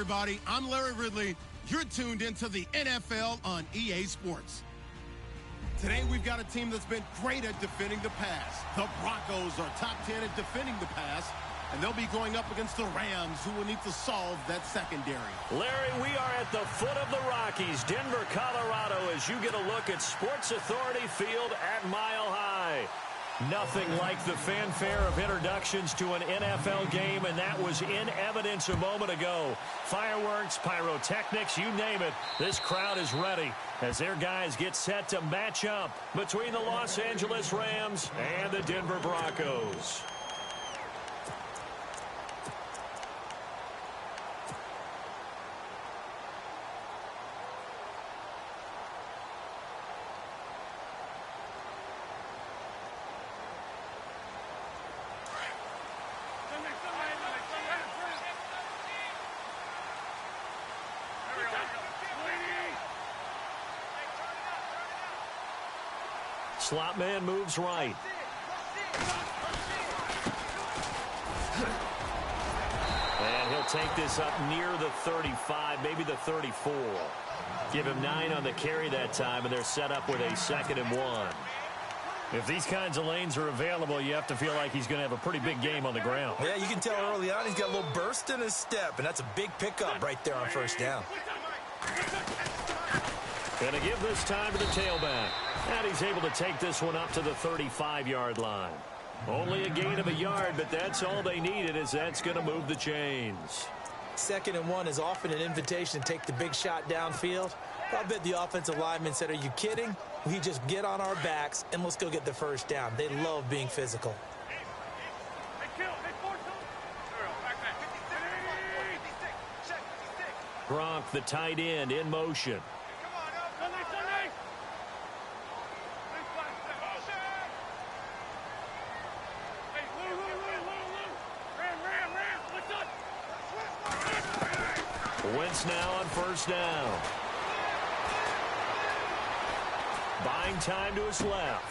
everybody. I'm Larry Ridley. You're tuned into the NFL on EA Sports. Today, we've got a team that's been great at defending the pass. The Broncos are top 10 at defending the pass, and they'll be going up against the Rams, who will need to solve that secondary. Larry, we are at the foot of the Rockies, Denver, Colorado, as you get a look at Sports Authority Field at Mile High. Nothing like the fanfare of introductions to an NFL game, and that was in evidence a moment ago. Fireworks, pyrotechnics, you name it. This crowd is ready as their guys get set to match up between the Los Angeles Rams and the Denver Broncos. Slot man moves right. And he'll take this up near the 35, maybe the 34. Give him 9 on the carry that time, and they're set up with a 2nd and 1. If these kinds of lanes are available, you have to feel like he's going to have a pretty big game on the ground. Yeah, you can tell early on he's got a little burst in his step, and that's a big pickup right there on first down. Going to give this time to the tailback. And he's able to take this one up to the 35-yard line. Only a gain of a yard, but that's all they needed, as that's going to move the chains. 2nd and 1 is often an invitation to take the big shot downfield. I bet the offensive lineman said, "Are you kidding? We just get on our backs and let's go get the first down." They love being physical. Gronk, the tight end, in motion. Wentz now on first down. Buying time to his left.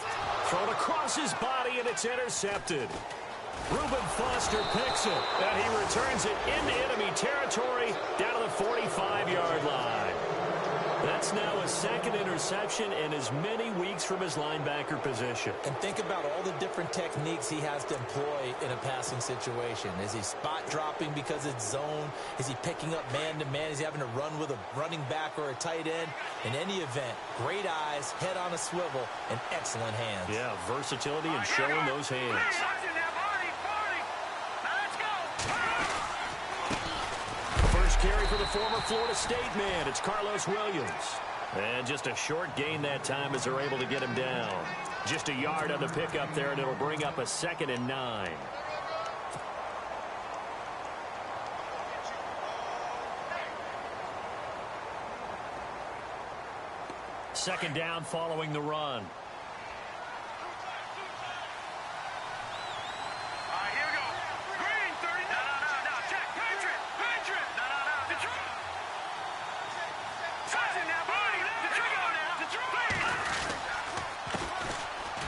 Thrown across his body, and it's intercepted. Reuben Foster picks it, and he returns it into enemy territory down to the 45-yard line. That's now a 2nd interception in as many weeks from his linebacker position. And think about all the different techniques he has to employ in a passing situation. Is he spot dropping because it's zone? Is he picking up man-to-man? Is he having to run with a running back or a tight end? In any event, great eyes, head on a swivel, and excellent hands. Yeah, versatility and showing those hands. First carry for the former Florida State man. It's Carlos Williams. And just a short gain that time as they're able to get him down. Just a yard on the pickup there, and it'll bring up a 2nd and 9. Second down following the run.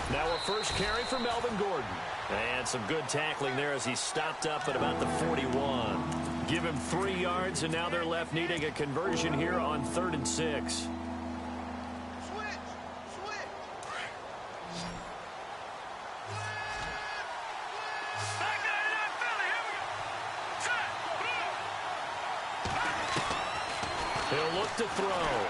Now a first carry for Melvin Gordon. And some good tackling there as he stopped up at about the 41. Give him 3 yards, and now they're left needing a conversion here on 3rd and 6. He'll look to throw.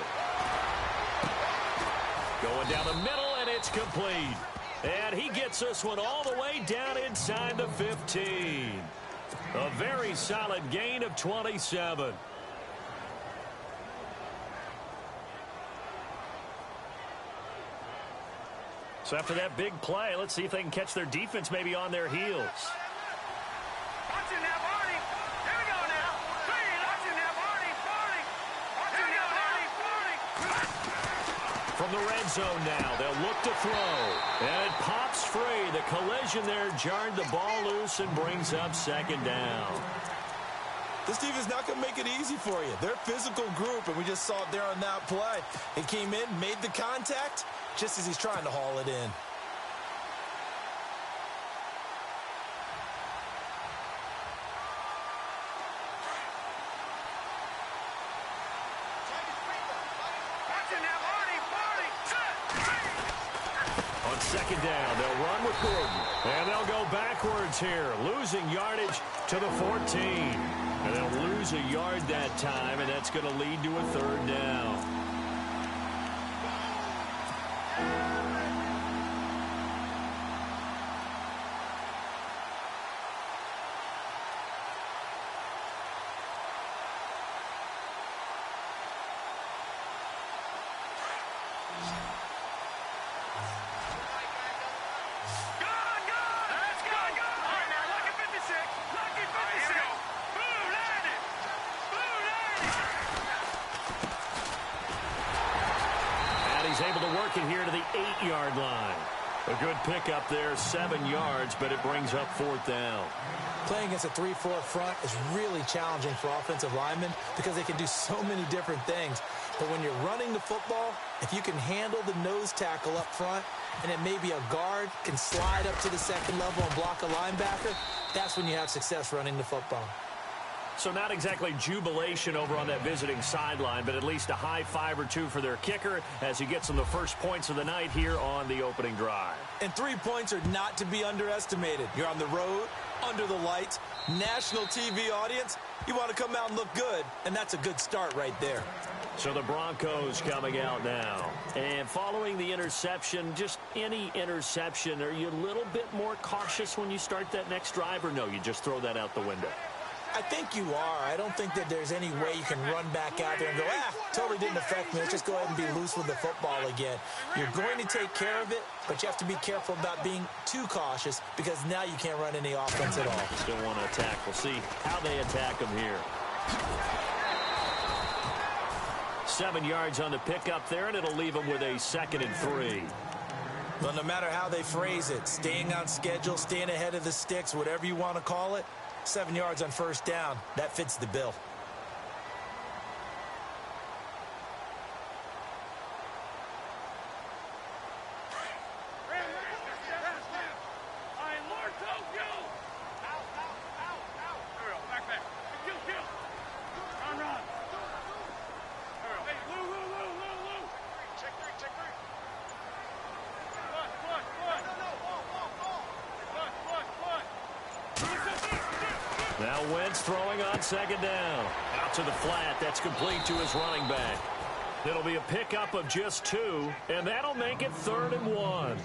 Going down the middle, and it's complete. And he gets this one all the way down inside the 15. A very solid gain of 27. So after that big play, let's see if they can catch their defense maybe on their heels. From the red zone now, they'll look to throw. And it pops free. The collision there jarred the ball loose and brings up 2nd down. This team is not going to make it easy for you. They're a physical group, and we just saw it there on that play. He came in, made the contact, just as he's trying to haul it in. On second down, they'll run with Gordon. And they'll go backwards here, losing yardage to the 14. And they'll lose a yard that time, and that's going to lead to a third down. Able to work it here to the 8-yard line. A good pickup there, 7 yards, but it brings up fourth down. Playing against a 3-4 front is really challenging for offensive linemen because they can do so many different things. But when you're running the football, if you can handle the nose tackle up front, and it may be a guard can slide up to the second level and block a linebacker, that's when you have success running the football. So not exactly jubilation over on that visiting sideline, but at least a high 5 or 2 for their kicker as he gets them the first points of the night here on the opening drive. And 3 points are not to be underestimated. You're on the road, under the lights, national TV audience. You want to come out and look good, and that's a good start right there. So the Broncos coming out now. And following the interception, just any interception, are you a little bit more cautious when you start that next drive, or no, you just throw that out the window? I think you are. I don't think that there's any way you can run back out there and go, totally didn't affect me. Let's just go ahead and be loose with the football again. You're going to take care of it, but you have to be careful about being too cautious because now you can't run any offense at all. Still want to attack. We'll see how they attack them here. 7 yards on the pickup there, and it'll leave them with a 2nd and 3. Well, no matter how they phrase it, staying on schedule, staying ahead of the sticks, whatever you want to call it, 7 yards on first down, that fits the bill. Now Wentz throwing on second down. Out to the flat. That's complete to his running back. It'll be a pickup of just 2, and that'll make it 3rd and 1.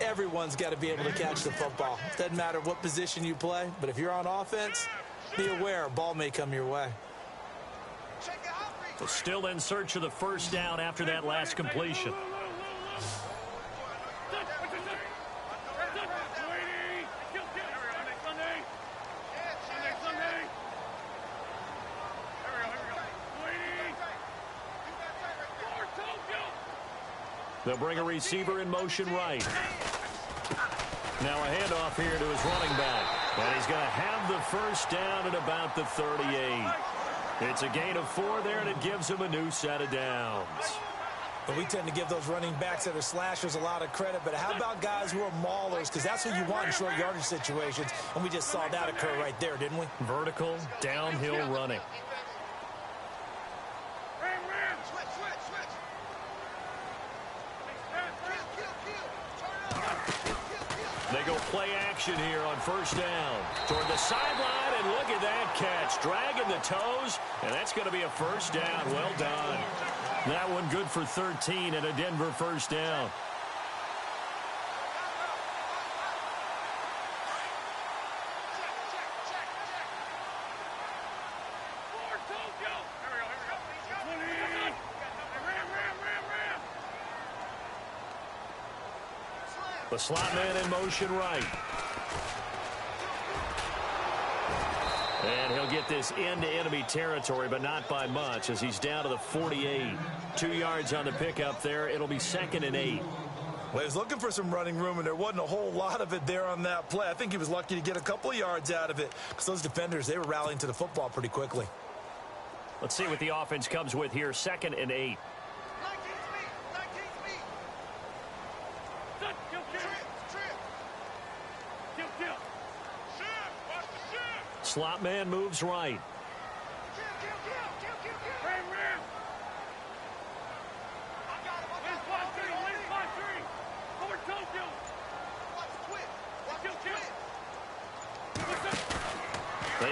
Everyone's got to be able to catch the football. Doesn't matter what position you play, but if you're on offense, be aware a ball may come your way. So still in search of the first down after that last completion. They'll bring a receiver in motion right. Now a handoff here to his running back. And he's going to have the first down at about the 38. It's a gain of 4 there, and it gives him a new set of downs. But we tend to give those running backs that are slashers a lot of credit. But how about guys who are maulers? Because that's what you want in short yardage situations. And we just saw that occur right there, didn't we? Vertical, downhill running. They go play action here on first down. Toward the sideline, and look at that catch. Dragging the toes, and that's going to be a first down. Well done. That one good for 13 and a Denver first down. The slot man in motion right. And he'll get this into enemy territory, but not by much as he's down to the 48. 2 yards on the pickup there. It'll be 2nd and 8. Well, he was looking for some running room, and there wasn't a whole lot of it there on that play. I think he was lucky to get a couple of yards out of it because those defenders, they were rallying to the football pretty quickly. Let's see what the offense comes with here. 2nd and 8. Slot man moves right.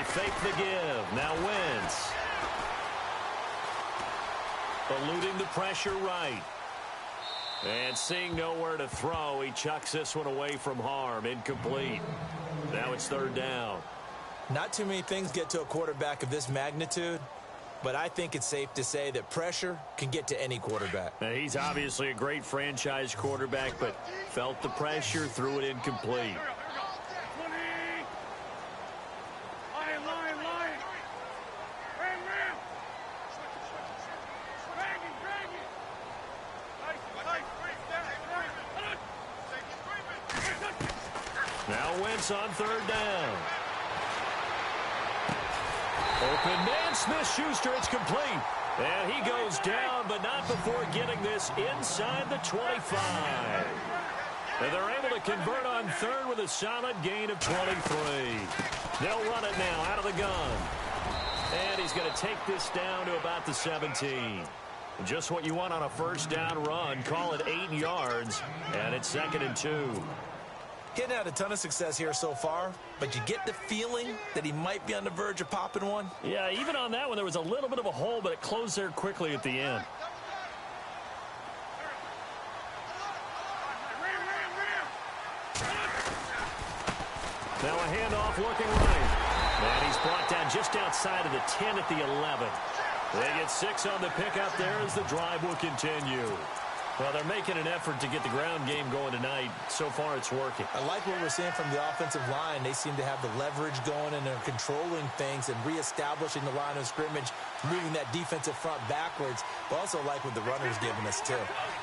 fake the give. Now Wentz. Eluding the pressure right. And seeing nowhere to throw, he chucks this one away from harm. Incomplete. Now it's third down. Not too many things get to a quarterback of this magnitude, but I think it's safe to say that pressure can get to any quarterback. Now, he's obviously a great franchise quarterback, but felt the pressure, threw it incomplete. Now Wentz on third down. Open man, Smith-Schuster, it's complete. And he goes down, but not before getting this inside the 25. And they're able to convert on third with a solid gain of 23. They'll run it now out of the gun. And he's going to take this down to about the 17. Just what you want on a first down run. Call it 8 yards, and it's 2nd and 2. Getting had a ton of success here so far, but you get the feeling that he might be on the verge of popping one. Yeah, even on that one, there was a little bit of a hole, but it closed there quickly at the end. Now a handoff looking right. And he's brought down just outside of the 10 at the 11. They get 6 on the pickup there as the drive will continue. Well, they're making an effort to get the ground game going tonight. So far, it's working. I like what we're seeing from the offensive line. They seem to have the leverage going, and they're controlling things and reestablishing the line of scrimmage, moving that defensive front backwards. But also like what the runner's giving us, too.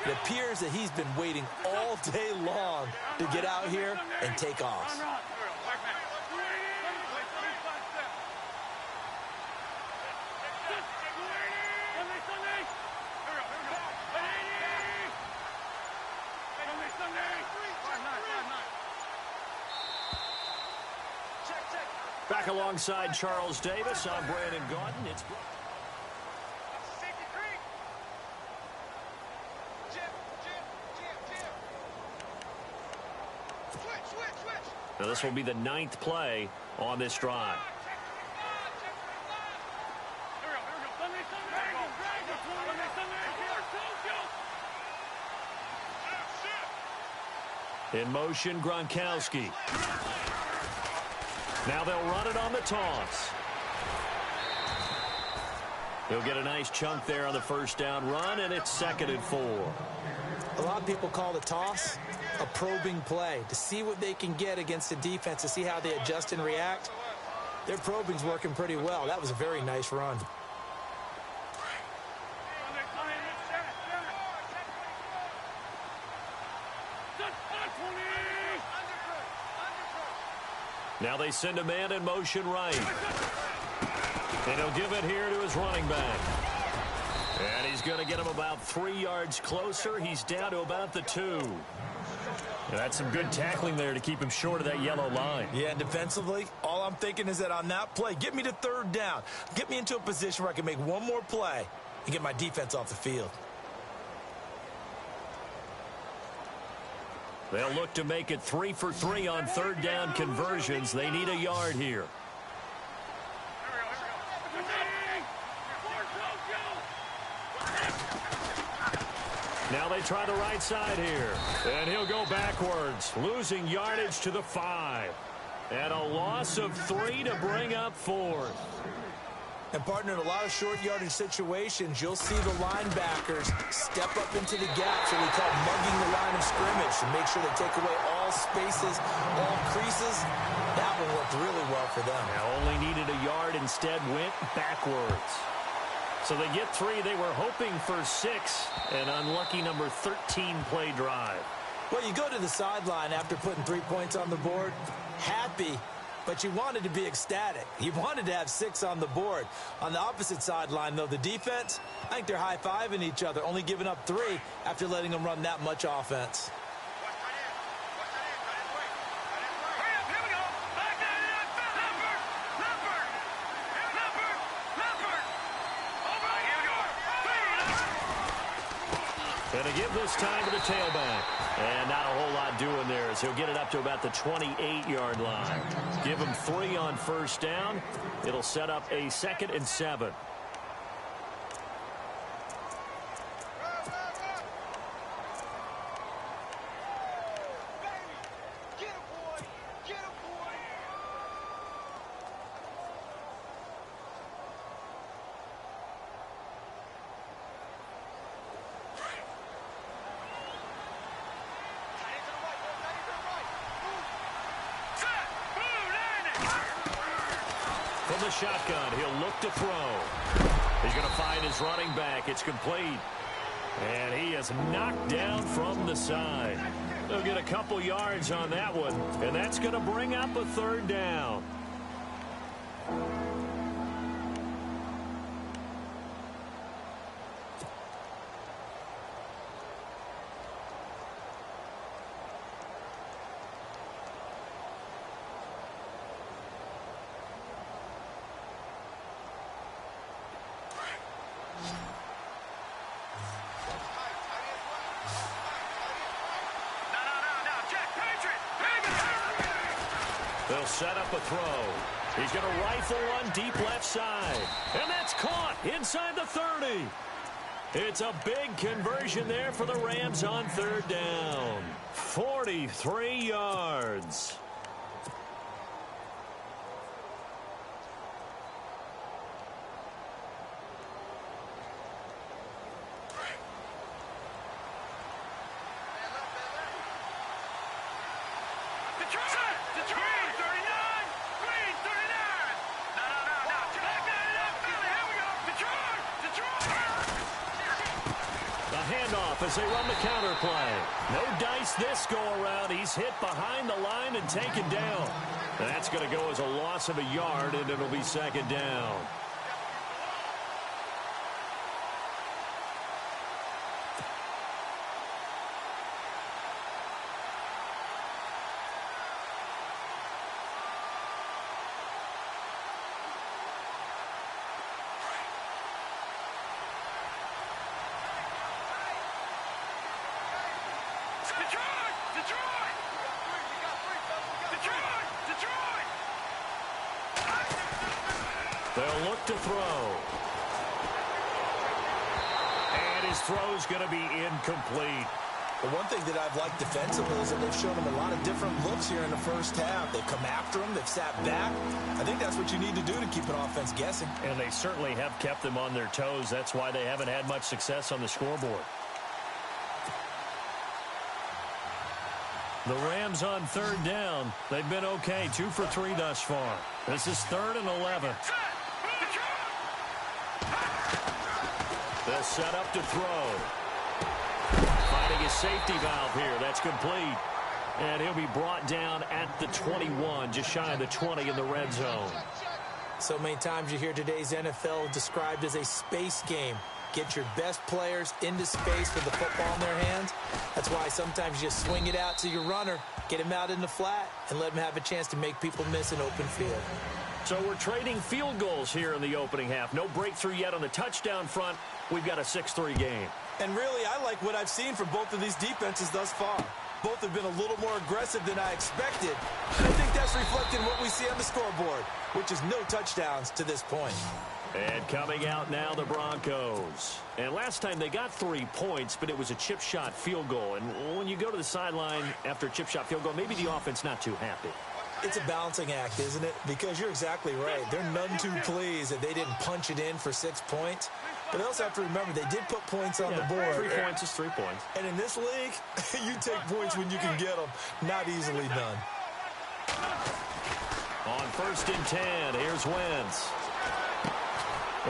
It appears that he's been waiting all day long to get out here and take off. Back alongside Charles Davis, I'm Brandon Gaudin. It's now this will be the 9th play on this drive. In motion, Gronkowski. Now they'll run it on the toss. He'll get a nice chunk there on the first down run, and it's 2nd and 4. A lot of people call the toss a probing play, to see what they can get against the defense, to see how they adjust and react. Their probing's working pretty well. That was a very nice run. Now they send a man in motion right. And he'll give it here to his running back. And he's going to get him about 3 yards closer. He's down to about the 2. And that's some good tackling there to keep him short of that yellow line. Yeah, and defensively, all I'm thinking is that on that play, get me to third down. Get me into a position where I can make one more play and get my defense off the field. They'll look to make it 3 for 3 on third down conversions. They need a yard here. Now they try the right side here. And he'll go backwards, losing yardage to the 5. And a loss of 3 to bring up 4th. And, partner, in a lot of short yardage situations, you'll see the linebackers step up into the gaps, what we call mugging the line of scrimmage, to make sure they take away all spaces, all creases. That one worked really well for them. Now only needed a yard, instead went backwards. So they get 3. They were hoping for 6. An unlucky number 13 play drive. Well, you go to the sideline after putting 3 points on the board, happy, but you wanted to be ecstatic. You wanted to have 6 on the board. On the opposite sideline, though, the defense, I think they're high-fiving each other, only giving up 3 after letting them run that much offense. And to give this time to the tailback. And not a whole lot doing there as he'll get it up to about the 28-yard line. Give him 3 on first down. It'll set up a 2nd and 7. From the shotgun, he'll look to throw. He's going to find his running back. It's complete. And he is knocked down from the side. They'll get a couple yards on that one, and that's going to bring up a 3rd down. They'll set up a throw. He's going to rifle one deep left side. And that's caught inside the 30. It's a big conversion there for the Rams on 3rd down. 43 yards. As they run the counter play. No dice this go-around. He's hit behind the line and taken down. That's going to go as a loss of a yard, and it'll be 2nd down. They'll look to throw. And his throw's going to be incomplete. The one thing that I've liked defensively is that they've shown him a lot of different looks here in the first half. They've come after him. They've sat back. I think that's what you need to do to keep an offense guessing. And they certainly have kept them on their toes. That's why they haven't had much success on the scoreboard. The Rams on 3rd down. They've been okay. 2 for 3 thus far. This is 3rd and 11. They'll set up to throw. Finding a safety valve here. That's complete. And he'll be brought down at the 21, just shy of the 20 in the red zone. So many times you hear today's NFL described as a space game. Get your best players into space with the football in their hands. That's why sometimes you just swing it out to your runner, get him out in the flat, and let him have a chance to make people miss an open field. So we're trading field goals here in the opening half. No breakthrough yet on the touchdown front. We've got a 6-3 game. And really, I like what I've seen from both of these defenses thus far. Both have been a little more aggressive than I expected. And I think that's reflected in what we see on the scoreboard, which is no touchdowns to this point. And coming out now, the Broncos. And last time they got 3 points, but it was a chip shot field goal. And when you go to the sideline after a chip shot field goal, maybe the offense not too happy. It's a balancing act, isn't it? Because you're exactly right. They're none too pleased that they didn't punch it in for 6 points. But they also have to remember they did put points on the board. 3 points is 3 points. And in this league, you take points when you can get them. Not easily done. On 1st and 10, here's Wentz.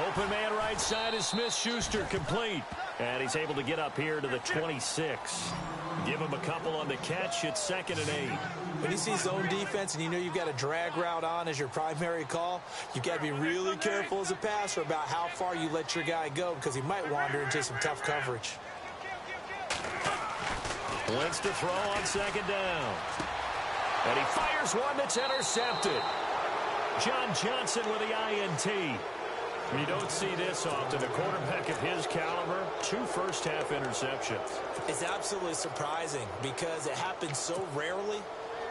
Open man right side is Smith-Schuster, complete. And he's able to get up here to the 26. Give him a couple on the catch. It's 2nd and 8. When you see zone defense and you know you've got a drag route on as your primary call, you've got to be really careful as a passer about how far you let your guy go because he might wander into some tough coverage. Wentz to throw on 2nd down. And he fires one that's intercepted. John Johnson with the INT. You don't see this often. A quarterback of his caliber, 2 first-half interceptions. It's absolutely surprising because it happens so rarely.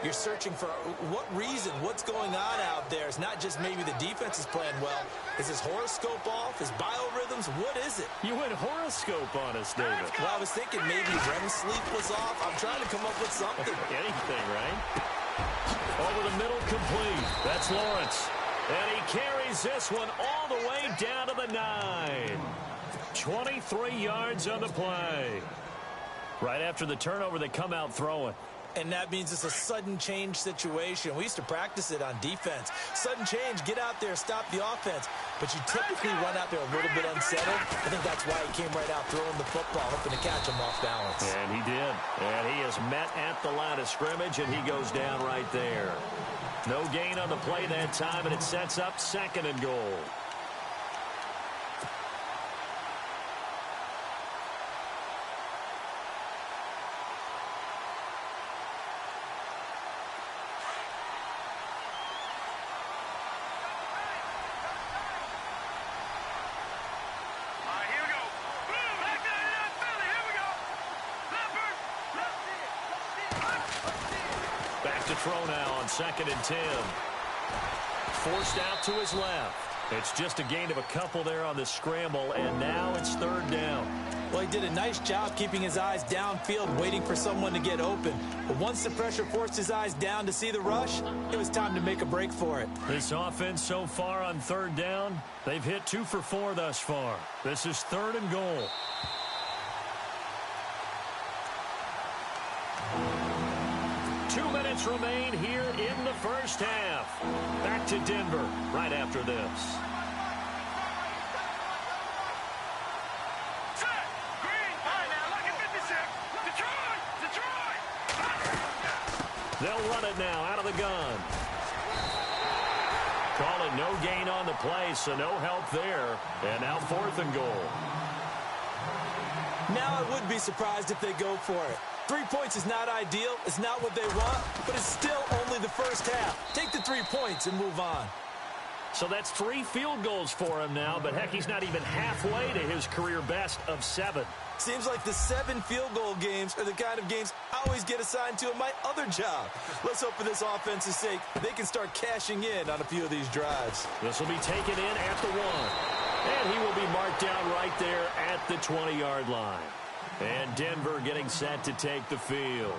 You're searching for what reason, what's going on out there. It's not just maybe the defense is playing well. Is his horoscope off? His biorhythms? What is it? You went horoscope on us, David. Well, I was thinking maybe REM sleep was off. I'm trying to come up with something. Anything, right? Over the middle, complete. That's Lawrence. And he carries this one all the way down to the 9. 23 yards on the play. Right after the turnover, they come out throwing. And that means it's a sudden change situation. We used to practice it on defense. Sudden change, get out there, stop the offense. But you typically run out there a little bit unsettled. I think that's why he came right out throwing the football, hoping to catch him off balance. And he did. And he is met at the line of scrimmage, and he goes down right there. No gain on the play that time, and it sets up 2nd and goal. Throw now on 2nd and 10. Forced out to his left. It's just a gain of a couple there on the scramble, and now it's 3rd down. Well, he did a nice job keeping his eyes downfield, waiting for someone to get open. But once the pressure forced his eyes down to see the rush, it was time to make a break for it. This offense so far on 3rd down, they've hit 2 for 4 thus far. This is 3rd and goal. Remain here in the first half. Back to Denver right after this. They'll run it now out of the gun. Calling no gain on the play, so no help there. And now 4th and goal. Now I would be surprised if they go for it. 3 points is not ideal. It's not what they want, but it's still only the first half. Take the 3 points and move on. So that's 3 field goals for him now, but heck, he's not even halfway to his career best of 7. Seems like the 7 field goal games are the kind of games I always get assigned to in my other job. Let's hope for this offense's sake they can start cashing in on a few of these drives. This will be taken in at the 1. And he will be marked down right there at the 20-yard line. And Denver getting set to take the field.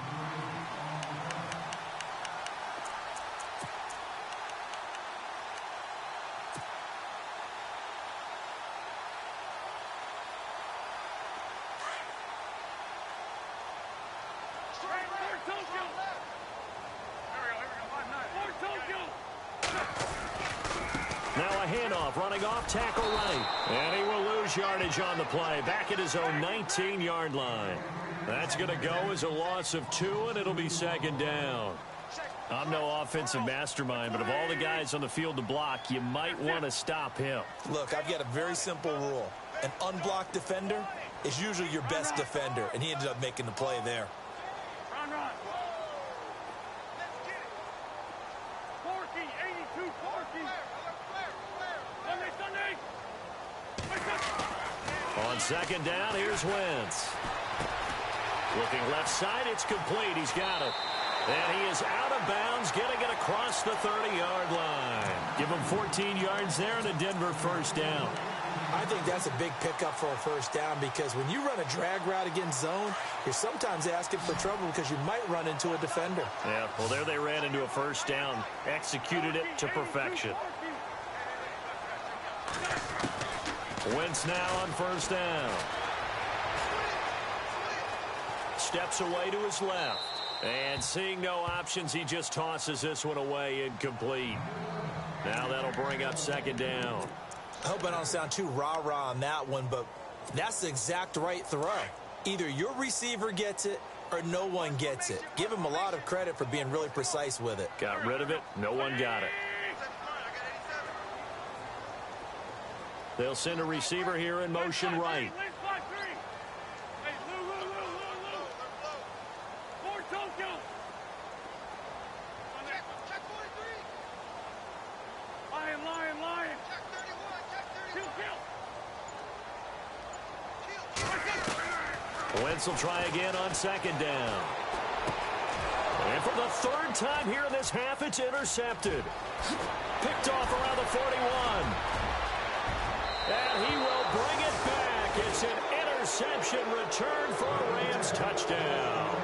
Now a handoff, running off, tackle right. And he will lose yardage on the play, back at his own 19-yard line. That's going to go as a loss of 2, and it'll be 2nd down. I'm no offensive mastermind, but of all the guys on the field to block, you might want to stop him. Look, I've got a very simple rule. An unblocked defender is usually your best defender, and he ended up making the play there. On 2nd down, here's Wentz. Looking left side, it's complete. He's got it. And he is out of bounds, getting it across the 30-yard line. Give him 14 yards there and a Denver first down. I think that's a big pickup for a first down because when you run a drag route against zone, you're sometimes asking for trouble because you might run into a defender. Yeah, well, there they ran into a first down. Executed it to perfection. Wentz now on first down. Steps away to his left. And seeing no options, he just tosses this one away incomplete. Now that'll bring up 2nd down. I hope I don't sound too rah-rah on that one, but that's the exact right throw. Either your receiver gets it or no one gets it. Give him a lot of credit for being really precise with it. Got rid of it. No one got it. They'll send a receiver here in motion right. Wentz will try again on second down. And for the third time here in this half, it's intercepted. Picked off around the 41. And he will bring it back. It's an interception return for a Rams touchdown.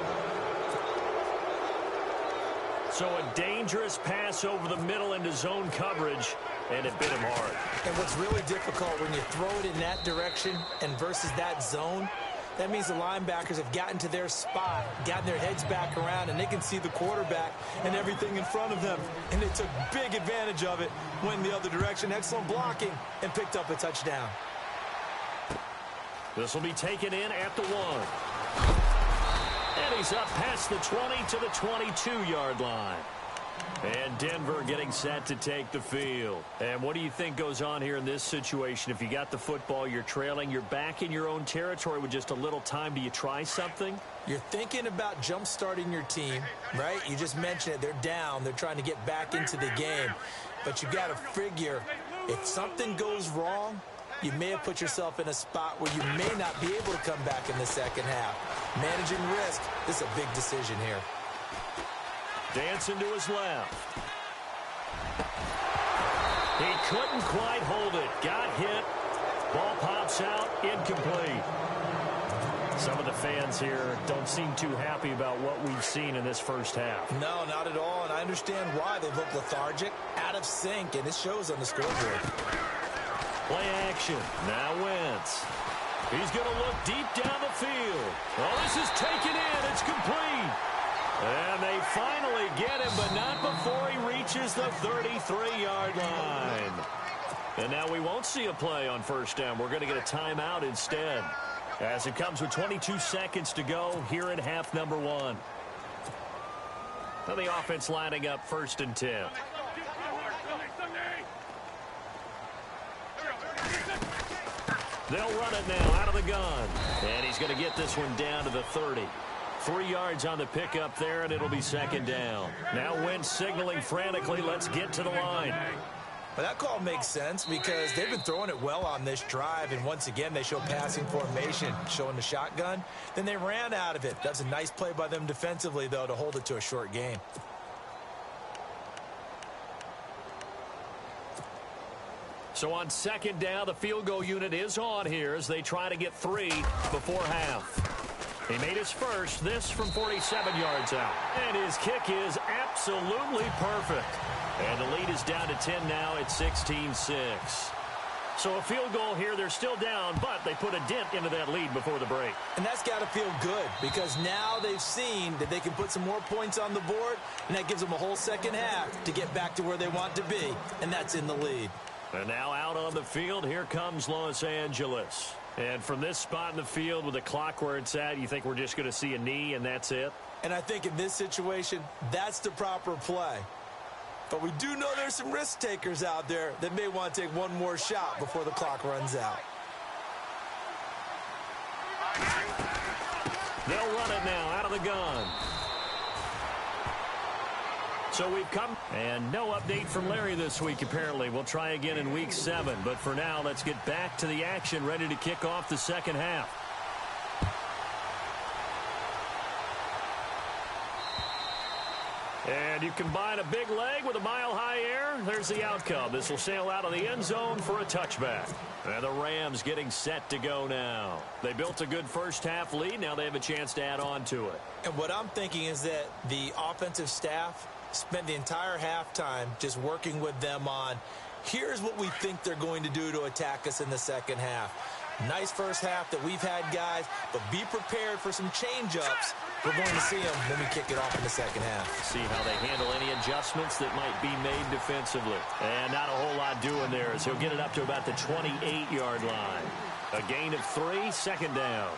So a dangerous pass over the middle into zone coverage, and it bit him hard. And what's really difficult when you throw it in that direction and versus that zone, that means the linebackers have gotten to their spot, gotten their heads back around, and they can see the quarterback and everything in front of them. And they took big advantage of it, went the other direction, excellent blocking, and picked up a touchdown. This will be taken in at the 1. And he's up past the 20 to the 22-yard line. And Denver getting set to take the field. And what do you think goes on here in this situation? If you got the football, you're trailing, you're back in your own territory with just a little time. Do you try something? You're thinking about jump-starting your team, right? You just mentioned it. They're down. They're trying to get back into the game. But you got to figure, if something goes wrong, you may have put yourself in a spot where you may not be able to come back in the second half. Managing risk, this is a big decision here. Dancing to his left. He couldn't quite hold it. Got hit. Ball pops out. Incomplete. Some of the fans here don't seem too happy about what we've seen in this first half. No, not at all, and I understand why. They look lethargic, out of sync, and it shows on the scoreboard. Play action. Now Wentz. He's going to look deep down the field. Oh, this is taken in. It's complete. And they finally get him, but not before he reaches the 33-yard line. And now we won't see a play on first down. We're going to get a timeout instead, as it comes with 22 seconds to go here in half number 1. Now the offense lining up 1st and 10. They'll run it now out of the gun. And he's going to get this one down to the 30. 3 yards on the pickup there, and it'll be second down. Now Wentz signaling frantically, let's get to the line. Well, that call makes sense because they've been throwing it well on this drive, and once again they show passing formation, showing the shotgun. Then they ran out of it. That's a nice play by them defensively, though, to hold it to a short game. So on second down, the field goal unit is on here as they try to get 3 before half. He made his first, this from 47 yards out. And his kick is absolutely perfect. And the lead is down to 10 now at 16-6. So a field goal here, they're still down, but they put a dent into that lead before the break. And that's got to feel good because now they've seen that they can put some more points on the board, and that gives them a whole second half to get back to where they want to be, and that's in the lead. And now out on the field, here comes Los Angeles. And from this spot in the field with the clock where it's at, you think we're just going to see a knee and that's it? And I think in this situation, that's the proper play. But we do know there's some risk takers out there that may want to take one more shot before the clock runs out. They'll run it now out of the gun. So we've come, and no update from Larry this week, apparently. We'll try again in week 7. But for now, let's get back to the action, ready to kick off the second half. And you combine a big leg with a mile-high air, there's the outcome. This will sail out of the end zone for a touchback. And the Rams getting set to go now. They built a good first-half lead. Now they have a chance to add on to it. And what I'm thinking is that the offensive staff spent the entire halftime just working with them on, here's what we think they're going to do to attack us in the second half. Nice first half that we've had, guys, but be prepared for some change-ups. We're going to see them when we kick it off in the second half. See how they handle any adjustments that might be made defensively. And not a whole lot doing there as he'll get it up to about the 28-yard line. A gain of 3, second down.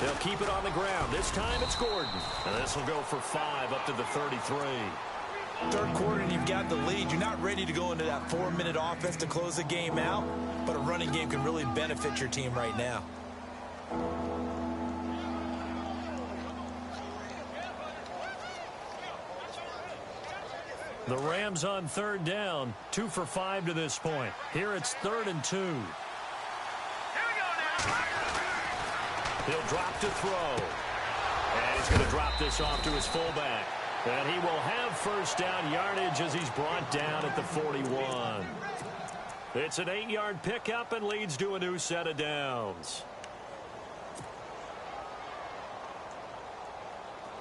They'll keep it on the ground. This time it's Gordon. And this will go for 5 up to the 33. Third quarter and you've got the lead. You're not ready to go into that 4-minute offense to close the game out, but a running game can really benefit your team right now. The Rams on third down, 2 for 5 to this point. Here it's 3rd and 2. Here we go now. He'll drop to throw. And he's going to drop this off to his fullback. And he will have first down yardage as he's brought down at the 41. It's an 8-yard pickup and leads to a new set of downs.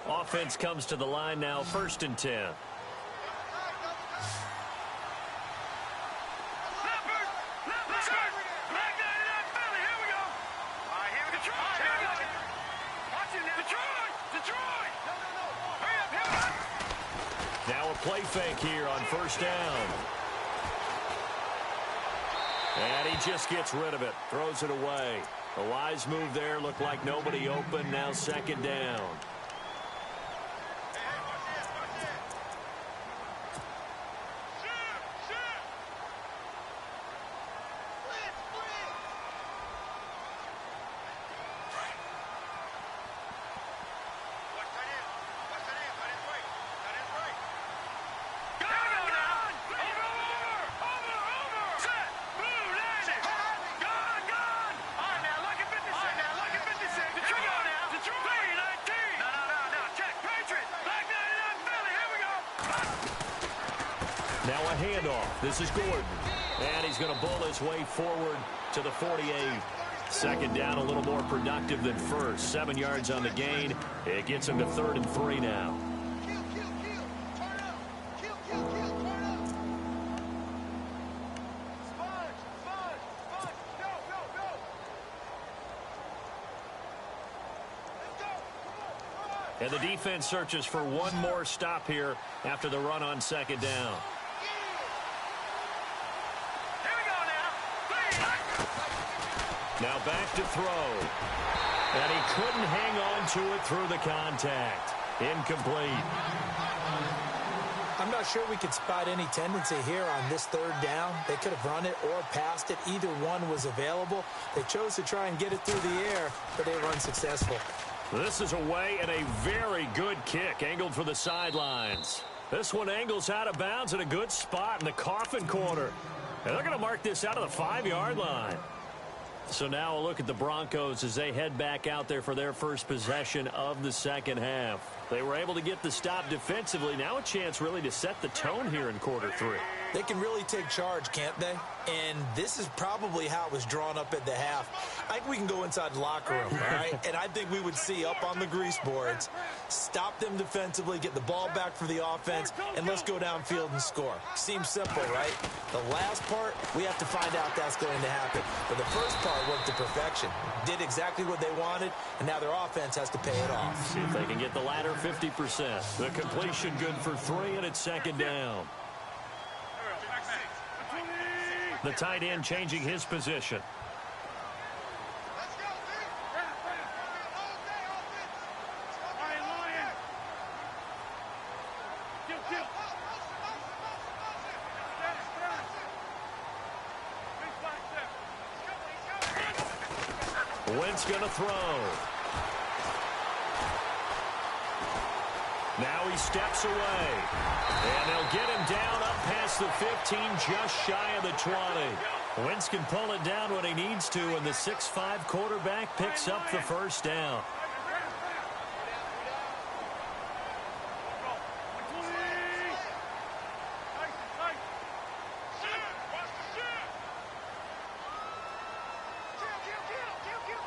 Offense comes to the line now, 1st and 10. Now a play fake here on first down. And he just gets rid of it, throws it away. A wise move there, looked like nobody open, now 2nd down. Now a handoff. This is Gordon. And he's going to bull his way forward to the 48. 2nd down, a little more productive than first. 7 yards on the gain. It gets him to 3rd and 3 now. And the defense searches for one more stop here after the run on 2nd down. Now back to throw. And he couldn't hang on to it through the contact. Incomplete. I'm not sure we could spot any tendency here on this 3rd down. They could have run it or passed it. Either one was available. They chose to try and get it through the air, but they were unsuccessful. This is away and a very good kick angled for the sidelines. This one angles out of bounds at a good spot in the coffin corner. And they're going to mark this out of the 5-yard line. So now a look at the Broncos as they head back out there for their first possession of the 2nd half. They were able to get the stop defensively. Now a chance really to set the tone here in quarter 3. They can really take charge, can't they? And this is probably how it was drawn up at the half. I think we can go inside the locker room, all right? And I think we would see up on the grease boards, stop them defensively, get the ball back for the offense, and let's go downfield and score. Seems simple, right? The last part, we have to find out that's going to happen. But the first part worked to perfection. Did exactly what they wanted, and now their offense has to pay it off. See if they can get the latter 50%. The completion good for 3, and it's 2nd down. The tight end changing his position. Wentz going to throw. Now he steps away. And they'll get him down up past the 15, just shy of the 20. Wentz can pull it down when he needs to, and the 6'5" quarterback picks up the first down.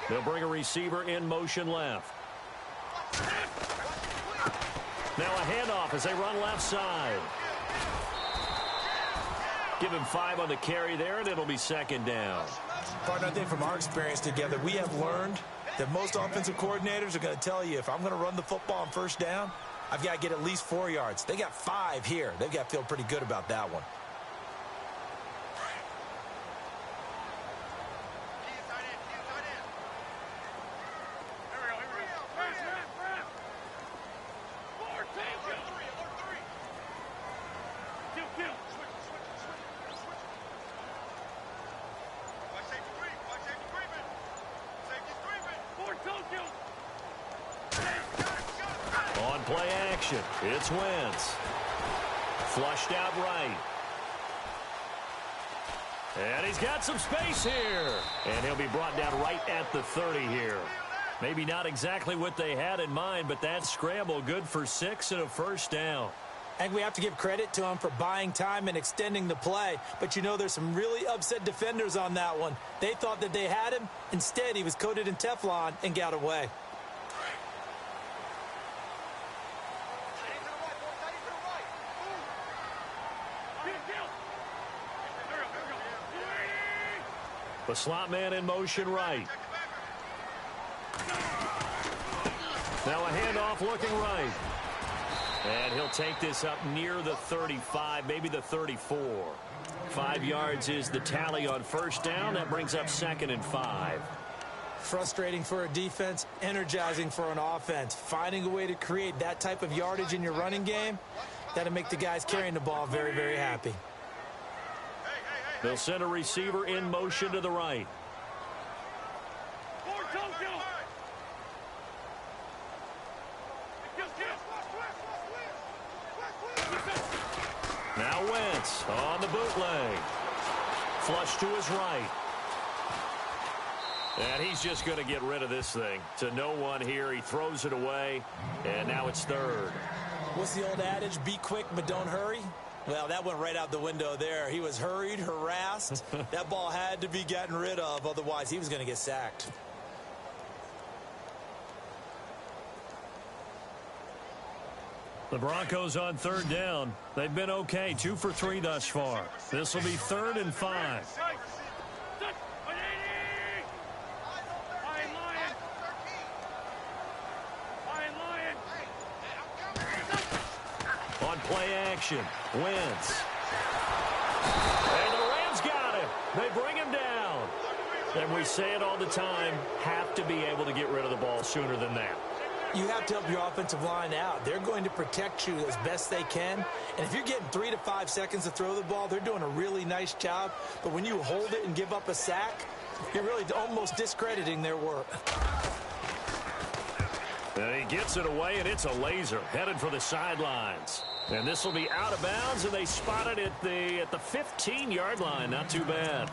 They'll bring a receiver in motion left. Now a handoff as they run left side. Give him 5 on the carry there, and it'll be 2nd down. Partner, I think from our experience together, we have learned that most offensive coordinators are going to tell you, if I'm going to run the football on first down, I've got to get at least 4 yards. They got 5 here. They've got to feel pretty good about that one. On play action, it's Wentz. Flushed out right. And he's got some space here. And he'll be brought down right at the 30 here. Maybe not exactly what they had in mind, but that scramble good for 6 and a first down. And we have to give credit to him for buying time and extending the play. But, you know, there's some really upset defenders on that one. They thought that they had him. Instead, he was coated in Teflon and got away. The slot man in motion right. Now a handoff looking right. And he'll take this up near the 35, maybe the 34. 5 yards is the tally on first down. That brings up 2nd and 5. Frustrating for a defense, energizing for an offense. Finding a way to create that type of yardage in your running game, that'll make the guys carrying the ball very, very happy. They'll send a receiver in motion to the right. Now Wentz on the bootleg. Flush to his right. And he's just going to get rid of this thing. To no one here. He throws it away. And now it's 3rd. What's the old adage? Be quick, but don't hurry. Well, that went right out the window there. He was hurried, harassed. That ball had to be gotten rid of. Otherwise, he was going to get sacked. The Broncos on 3rd down. They've been okay. 2 for 3 thus far. This will be 3rd and 5. On play action, Wentz. And the Rams got him. They bring him down. And we say it all the time, have to be able to get rid of the ball sooner than that. You have to help your offensive line out. They're going to protect you as best they can. And if you're getting 3 to 5 seconds to throw the ball, they're doing a really nice job. But when you hold it and give up a sack, you're really almost discrediting their work. And he gets it away, and it's a laser headed for the sidelines. And this will be out of bounds, and they spot it at the 15-yard line. Not too bad.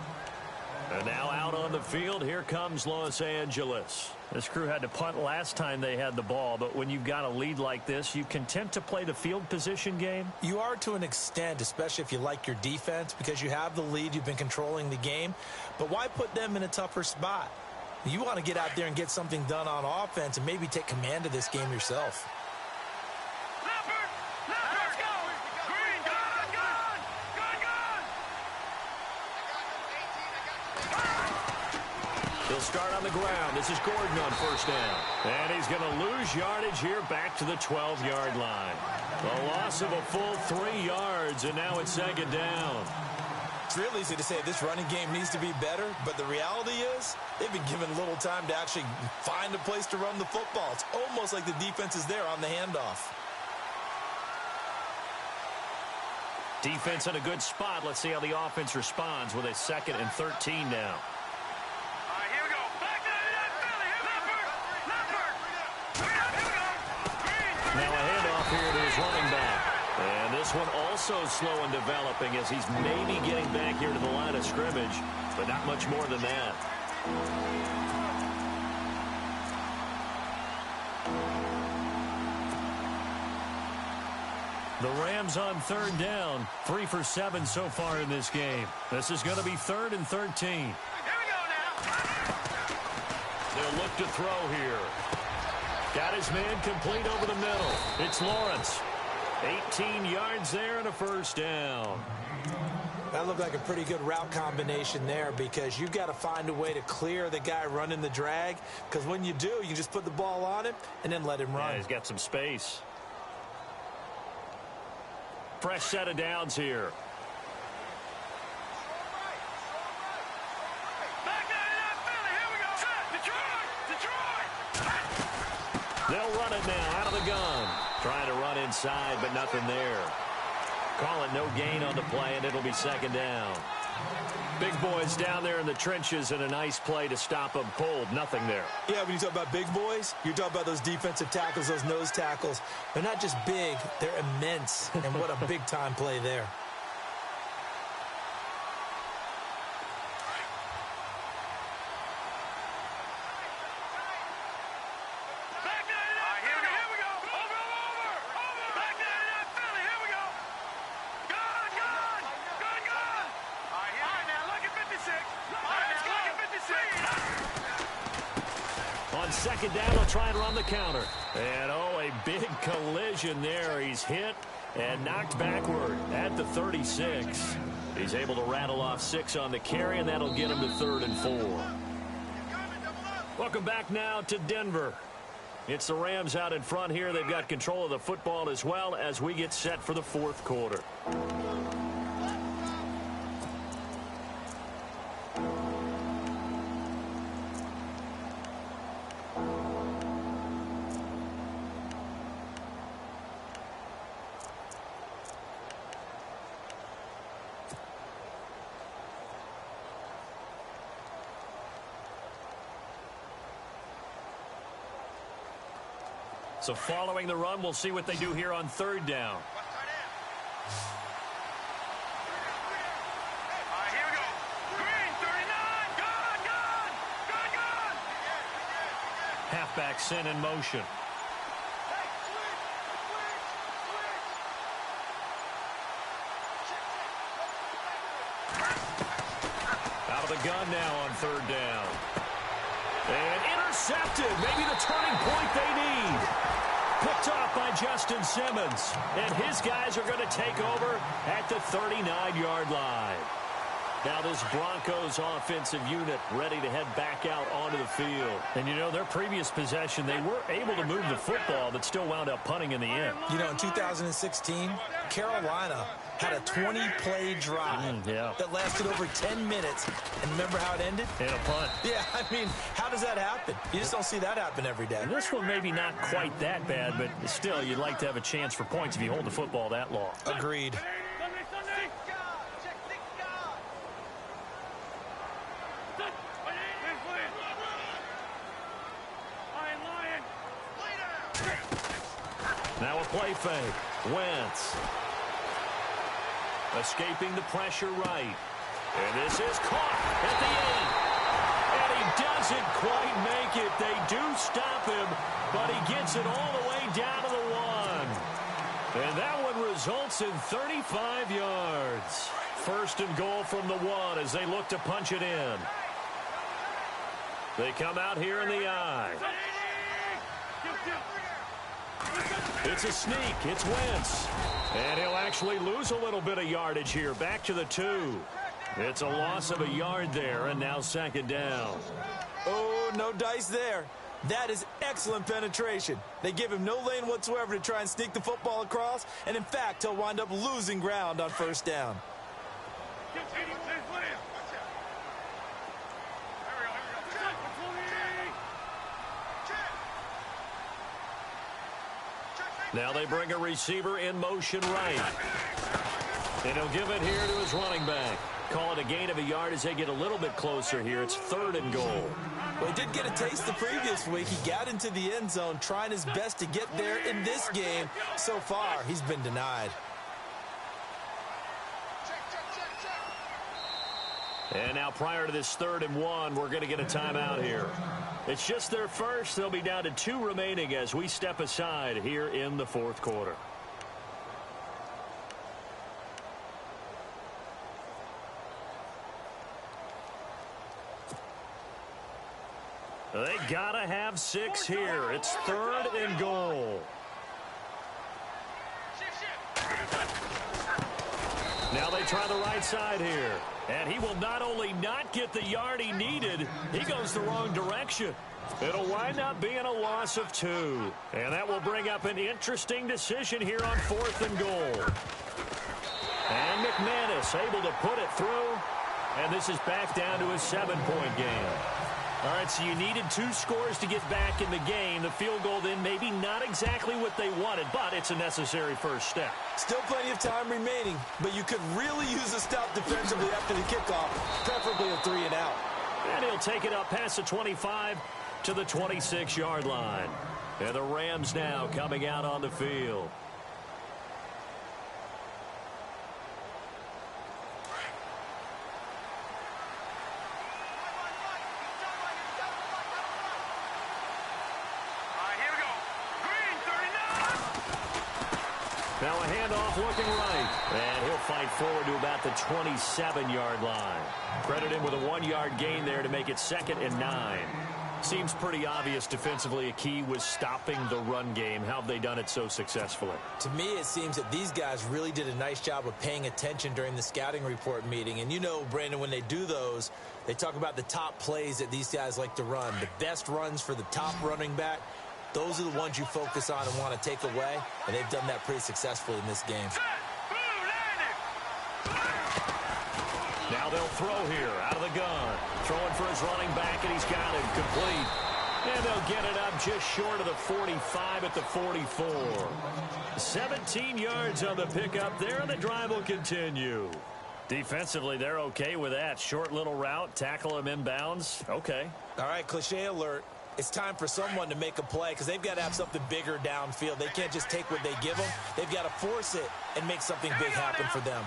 And now out on the field, here comes Los Angeles. This crew had to punt last time they had the ball, but when you've got a lead like this, you content to play the field position game? You are to an extent, especially if you like your defense, because you have the lead, you've been controlling the game. But why put them in a tougher spot? You want to get out there and get something done on offense and maybe take command of this game yourself. He'll start on the ground. This is Gordon on first down. And he's going to lose yardage here back to the 12-yard line. A loss of a full 3 yards, and now it's 2nd down. It's real easy to say this running game needs to be better, but the reality is they've been given little time to actually find a place to run the football. It's almost like the defense is there on the handoff. Defense in a good spot. Let's see how the offense responds with a 2nd and 13 now. Now a handoff here to his running back. And this one also slow in developing as he's maybe getting back here to the line of scrimmage, but not much more than that. The Rams on 3rd down, 3 for 7 so far in this game. This is going to be 3rd and 13. Here we go now. They'll look to throw here. Got his man complete over the middle. It's Lawrence. 18 yards there and a first down. That looked like a pretty good route combination there because you've got to find a way to clear the guy running the drag, because when you do, you just put the ball on him and then let him run. Yeah, he's got some space. Fresh set of downs here. They'll run it now out of the gun. Trying to run inside, but nothing there. Call it no gain on the play, and it'll be 2nd down. Big boys down there in the trenches, and a nice play to stop them cold. Nothing there. Yeah, when you talk about big boys, you're talking about those defensive tackles, those nose tackles. They're not just big, they're immense. And what a big-time play there. Second down, they'll try and run the counter. And, oh, a big collision there. He's hit and knocked backward at the 36. He's able to rattle off 6 on the carry, and that'll get him to 3rd and 4. Welcome back now to Denver. It's the Rams out in front here. They've got control of the football as well as we get set for the 4th quarter. So following the run, we'll see what they do here on 3rd down. Here we go. Green, 39. Gone. Halfback sent in motion. Out of the gun now on 3rd down. And intercepted. Maybe the turning point they need. Picked off by Justin Simmons. And his guys are going to take over at the 39-yard line. Now this Broncos offensive unit ready to head back out onto the field. And, you know, their previous possession, they were able to move the football, but still wound up punting in the end. You know, in 2016, Carolina had a 20-play drive that lasted over 10 minutes. And remember how it ended? In a punt. Yeah, I mean, how does that happen? You just don't see that happen every day. And this one maybe not quite that bad, but still, you'd like to have a chance for points if you hold the football that long. Agreed. Now a play fake. Wentz. Escaping the pressure right. And this is caught at the 8. And he doesn't quite make it. They do stop him, but he gets it all the way down to the 1. And that one results in 35 yards. 1st and goal from the 1 as they look to punch it in. They come out here in the I. It's a sneak. It's Wentz. And he'll actually lose a little bit of yardage here. Back to the 2. It's a loss of a yard there, and now 2nd down. Oh, no dice there. That is excellent penetration. They give him no lane whatsoever to try and sneak the football across, and in fact, he'll wind up losing ground on 1st down. Now they bring a receiver in motion right. And he'll give it here to his running back. Call it a gain of a yard as they get a little bit closer here. It's 3rd and goal. Well, he did get a taste the previous week. He got into the end zone trying his best to get there in this game. So far, he's been denied. And now prior to this 3rd and 1, we're going to get a timeout here. It's just their first. They'll be down to 2 remaining as we step aside here in the 4th quarter. They got to have 6 here. It's 3rd and goal. Now they try the right side here. And he will not only not get the yard he needed, he goes the wrong direction. It'll wind up being a loss of 2. And that will bring up an interesting decision here on 4th and goal. And McManus able to put it through. And this is back down to a 7-point game. All right, so you needed 2 scores to get back in the game. The field goal then maybe not exactly what they wanted, but it's a necessary first step. Still plenty of time remaining, but you could really use a stop defensively after the kickoff, take it up past the 25 to the 26-yard line. And the Rams now coming out on the field. Now a handoff looking right. And he'll fight forward to about the 27-yard line. Credit him with a 1-yard gain there to make it 2nd and 9. Seems pretty obvious defensively a key was stopping the run game. How have they done it so successfully? To me, it seems that these guys really did a nice job of paying attention during the scouting report meeting. And you know, Brandon, when they do those, they talk about the top plays that these guys like to run. The best runs for the top running back. Those are the ones you focus on and want to take away, and they've done that pretty successfully in this game. Now they'll throw here out of the gun. Throwing for his running back, and he's got it complete. And they'll get it up just short of the 45 at the 44. 17 yards on the pickup there, and the drive will continue. Defensively, they're okay with that. Short little route, tackle him inbounds. Okay. All right, cliche alert. It's time for someone to make a play because they've got to have something bigger downfield. They can't just take what they give them. They've got to force it and make something big happen for them.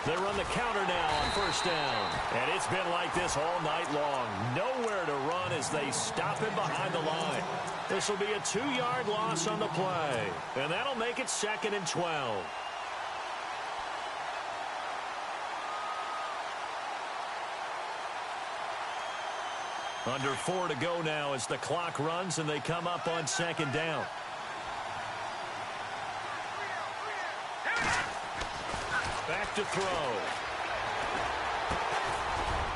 They run the counter now on 1st down. And it's been like this all night long. Nowhere to run as they stop him behind the line. This will be a 2-yard loss on the play. And that'll make it 2nd and 12. Under 4 to go now as the clock runs and they come up on 2nd down. Back to throw.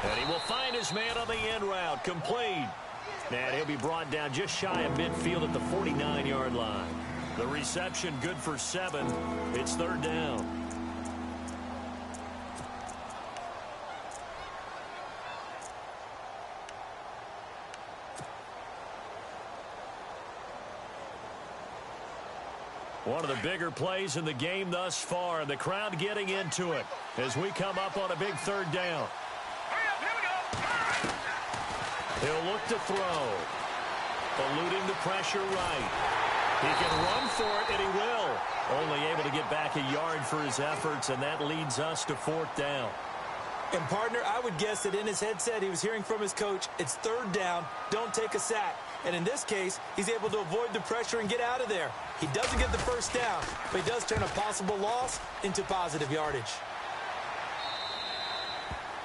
And he will find his man on the end route. Complete. And he'll be brought down just shy of midfield at the 49-yard line. The reception good for 7. It's 3rd down. One of the bigger plays in the game thus far. The crowd getting into it as we come up on a big 3rd down. He'll look to throw. Eluding the pressure right. He can run for it, and he will. Only able to get back a yard for his efforts, and that leads us to 4th down. And, partner, I would guess that in his headset he was hearing from his coach, it's 3rd down, don't take a sack. And in this case, he's able to avoid the pressure and get out of there. He doesn't get the 1st down, but he does turn a possible loss into positive yardage.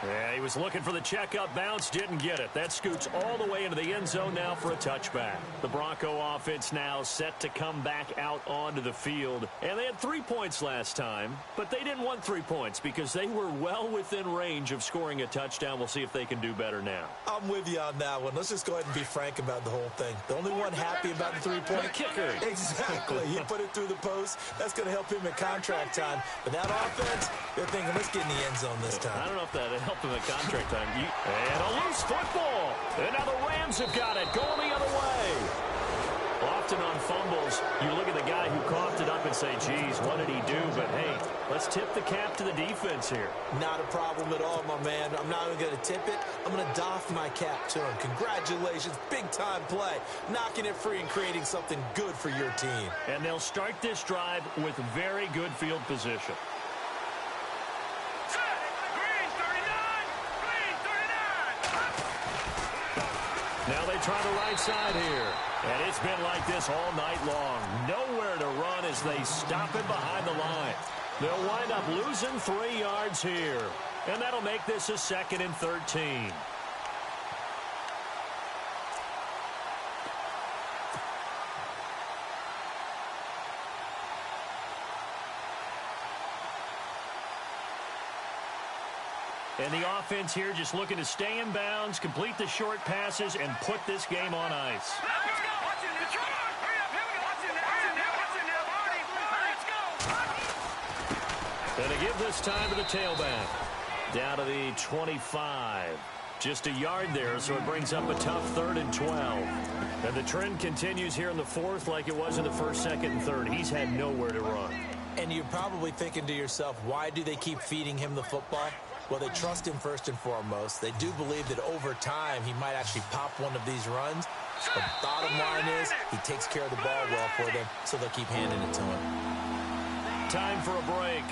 Yeah, he was looking for the checkup bounce, didn't get it. That scoots all the way into the end zone now for a touchback. The Bronco offense now set to come back out onto the field. And they had 3 points last time, but they didn't want 3 points because they were well within range of scoring a touchdown. We'll see if they can do better now. I'm with you on that one. Let's just go ahead and be frank about the whole thing. The only one happy about the 3-point kicker. Exactly. He put it through the post. That's going to help him at contract time. But that offense, they're thinking, let's get in the end zone this time. I don't know if that helped him at contract time. And a loose football. And now the Rams have got it. Going the other way. Often on fumbles, you look at the guy who coughed it up and say, geez, what did he do? But, hey, let's tip the cap to the defense here. Not a problem at all, my man. I'm not even going to tip it. I'm going to doff my cap to him. Congratulations. Big-time play. Knocking it free and creating something good for your team. And they'll start this drive with very good field position. Now they try the right side here. And it's been like this all night long. Nowhere to run as they stop him behind the line. They'll wind up losing 3 yards here. And that'll make this a 2nd and 13. And the offense here just looking to stay in bounds, complete the short passes, and put this game on ice. And they give this time to the tailback. Down to the 25. Just a yard there, so it brings up a tough 3rd and 12. And the trend continues here in the 4th like it was in the 1st, 2nd, and 3rd. He's had nowhere to run. And you're probably thinking to yourself, why do they keep feeding him the football? Well, they trust him first and foremost. They do believe that over time he might actually pop one of these runs. But the bottom line is he takes care of the ball well for them, so they'll keep handing it to him. Time for a break.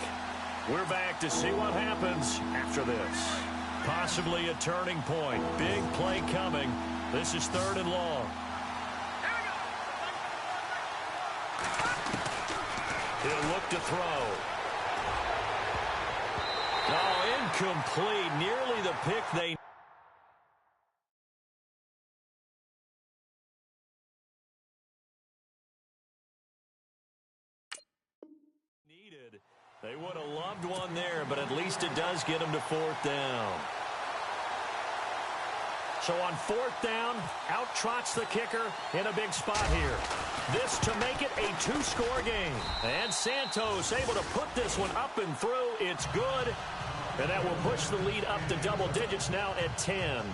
We're back to see what happens after this. Possibly a turning point. Big play coming. This is 3rd and long. He'll look to throw. Oh, incomplete. Nearly the pick they needed. They would have loved one there, but at least it does get them to 4th down. So on 4th down, out trots the kicker in a big spot here. This to make it a 2-score game. And Santos able to put this one up and through. It's good. And that will push the lead up to double digits now at 10.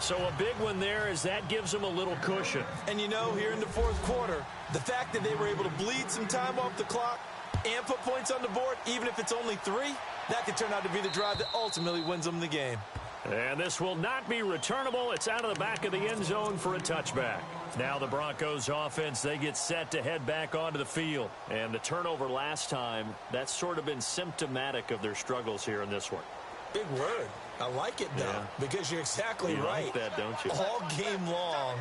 So a big one there as that gives them a little cushion. And you know, here in the 4th quarter, the fact that they were able to bleed some time off the clock and put points on the board, even if it's only 3, that could turn out to be the drive that ultimately wins them the game. And this will not be returnable. It's out of the back of the end zone for a touchback. Now the Broncos offense, they get set to head back onto the field. And the turnover last time, that's sort of been symptomatic of their struggles here in this one. Big word. I like it, though, because you're exactly right. You like that, don't you? All game long,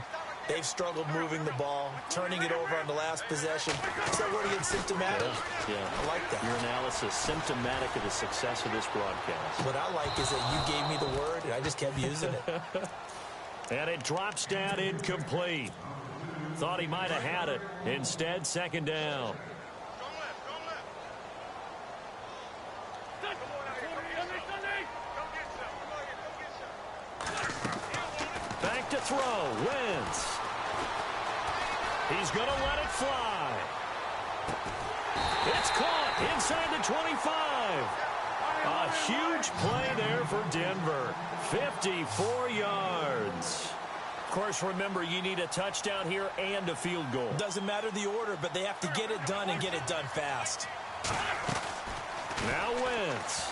they've struggled moving the ball, turning it over on the last possession. Is that word again, symptomatic? Yeah. I like that. Your analysis, symptomatic of the success of this broadcast. What I like is that you gave me the word, and I just kept using it. And it drops down incomplete. Thought he might have had it. Instead, 2nd down. Back to throw. Wentz. He's going to let it fly. It's caught inside the 25. A huge play there for Denver. 54 yards. Of course, remember, you need a touchdown here and a field goal. Doesn't matter the order, but they have to get it done and get it done fast. Now Wentz.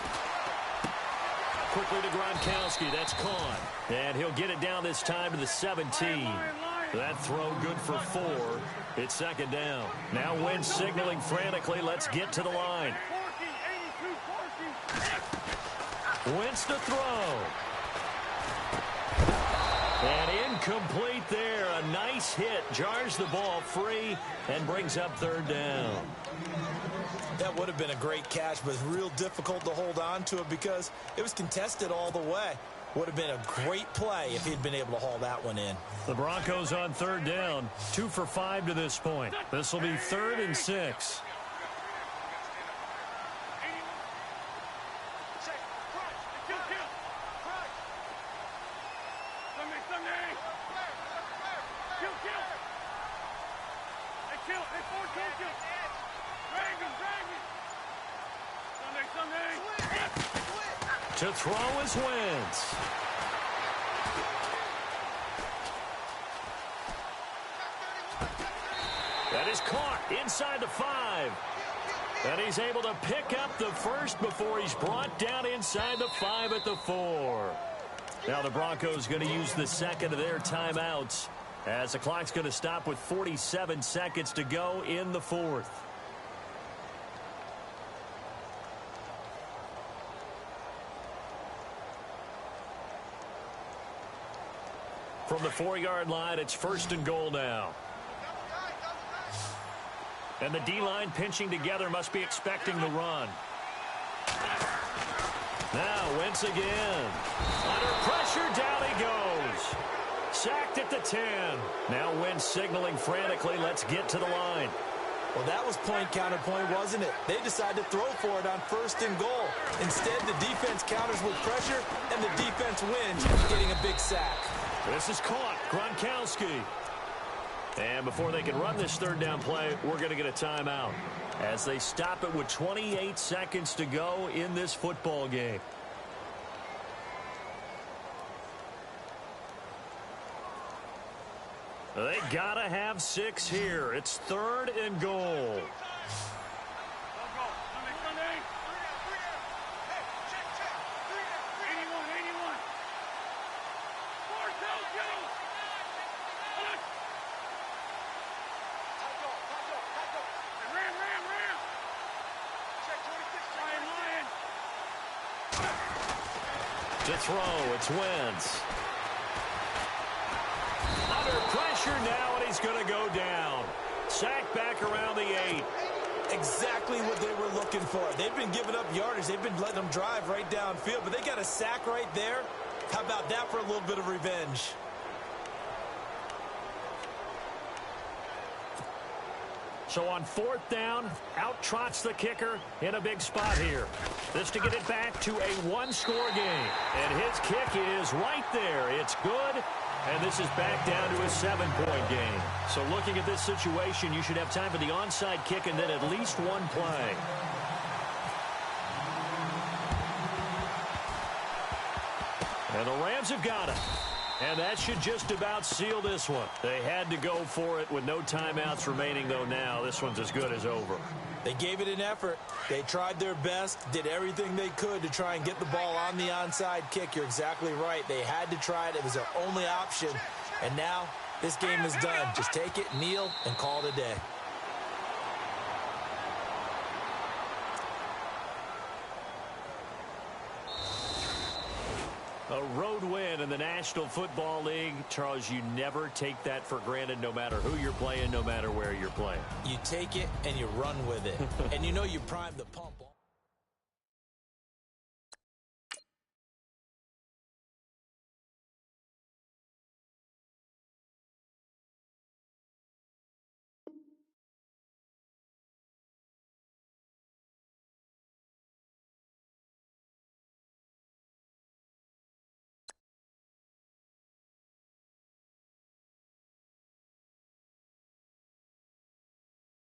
Quickly to Gronkowski. That's caught. And he'll get it down this time to the 17. That throw good for 4. It's 2nd down. Now Wentz signaling frantically. Let's get to the line. Wentz to throw. And incomplete there. A nice hit. Jars the ball free and brings up 3rd down. That would have been a great catch, but it's real difficult to hold on to it because it was contested all the way. Would have been a great play if he'd been able to haul that one in. The Broncos on 3rd down. 2 for 5 to this point. This will be 3rd and 6. To throw is Wentz. That is caught inside the 5. And he's able to pick up the first before he's brought down inside the 5 at the 4. Now the Broncos going to use the 2nd of their timeouts as the clock's going to stop with 47 seconds to go in the 4th. From the 4-yard line, it's 1st and goal now. And the D-line pinching together must be expecting the run. Now Wentz again. Under pressure, down he goes. Sacked at the 10. Now Wentz signaling frantically, let's get to the line. Well, that was point counterpoint, wasn't it? They decided to throw for it on 1st and goal. Instead, the defense counters with pressure, and the defense wins, getting a big sack. This is caught. Gronkowski. And before they can run this 3rd down play, we're going to get a timeout as they stop it with 28 seconds to go in this football game. They got to have 6 here. It's 3rd and goal. To throw, it's Wentz. Under pressure now, and he's going to go down. Sacked back around the 8. Exactly what they were looking for. They've been giving up yardage. They've been letting them drive right downfield, but they got a sack right there. How about that for a little bit of revenge? So on 4th down, out trots the kicker in a big spot here. This to get it back to a one-score game. And his kick is right there. It's good. And this is back down to a 7-point game. So looking at this situation, you should have time for the onside kick and then at least one play. And the Rams have got it. And that should just about seal this one. They had to go for it with no timeouts remaining, though now this one's as good as over. They gave it an effort. They tried their best, did everything they could to try and get the ball on the onside kick. You're exactly right. They had to try it. It was their only option. And now this game is done. Just take it, kneel, and call it a day. A road win in the National Football League. Charles, you never take that for granted, no matter who you're playing, no matter where you're playing. You take it and you run with it. And you know you prime the pump.